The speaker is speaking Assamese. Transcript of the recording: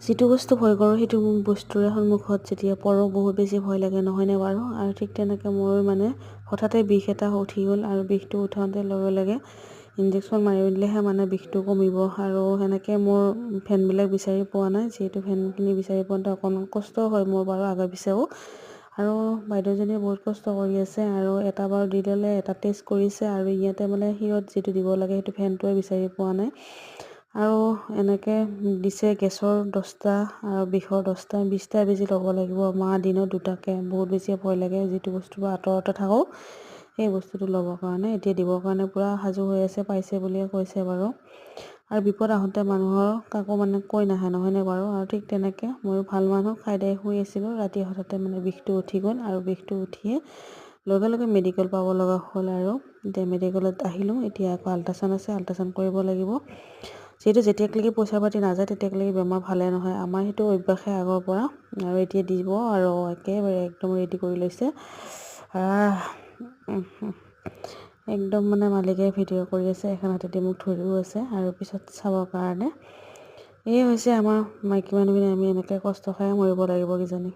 যিটো বস্তু ভয় কৰোঁ সেইটো বস্তুৰে সন্মুখত যেতিয়া পৰোঁ বহুত বেছি ভয় লাগে, নহয়নে বাৰু? আৰু ঠিক তেনেকৈ মোৰ মানে হঠাতে বিষ এটা উঠি গ'ল, আৰু বিষটো উঠাওঁতে লগে লগে ইনজেকশ্যন মাৰি দিলেহে মানে বিষটো কমিব। আৰু সেনেকৈ মোৰ ফেনবিলাক বিচাৰি পোৱা নাই, যিহেতু ফেনখিনি বিচাৰি পোৱাতে অকণমান কষ্ট হয় মোৰ বাৰু আগে পিছেও। আৰু বাইদেউজনীয়ে বহুত কষ্ট কৰি আছে, আৰু এটা বাৰু দি ল'লে, এটা টেষ্ট কৰিছে, আৰু ইয়াতে মানে শিৰত যিটো দিব লাগে সেইটো ফেনটোৱে বিচাৰি পোৱা নাই। আৰু এনেকৈ দিছে গেছৰ 10টা আৰু বিষৰ 10টা, 20টা বেজি ল'ব লাগিব দিনত 2টাকৈ। বহুত বেছি ভয় লাগে, যিটো বস্তুৰ পৰা আঁতৰতে থাকোঁ সেই বস্তুটো ল'বৰ কাৰণে। এতিয়া দিবৰ কাৰণে পূৰা সাজু হৈ আছে, পাইছে বুলিয়ে কৈছে বাৰু। আৰু বিপদ আহোঁতে মানুহৰ কাকো মানে কৈ নাহে, নহয়নে বাৰু? আৰু ঠিক তেনেকৈ ময়ো ভাল মানুহ, খাই দাই শুই আছিলোঁ, ৰাতি হঠাতে মানে বিষটো উঠি গ'ল, আৰু বিষটো উঠিয়ে লগে লগে মেডিকেল পাব লগা হ'ল। আৰু এতিয়া মেডিকেলত আহিলোঁ, এতিয়া আকৌ আল্ট্ৰাচাউণ্ড আছে, আল্ট্ৰাচাউণ্ড কৰিব লাগিব। যিহেতু যেতিয়ালৈকে পইচা পাতি নাযায় তেতিয়ালৈকে বেমাৰ ভালে নহয়, আমাৰ সেইটো অভ্যাসে আগৰ পৰা। আৰু এতিয়া দিব, আৰু একেবাৰে একদম ৰেডি কৰি লৈছে। একদম মানে মালিকে ভিডিঅ' কৰি আছে, এখন হাতেদি মোক ধৰিও আছে, আৰু পিছত চাবৰ কাৰণে। এই হৈছে আমাৰ মাইকী মানুহখিনি, আমি এনেকৈ কষ্ট খাই মৰিব লাগিব কিজানি।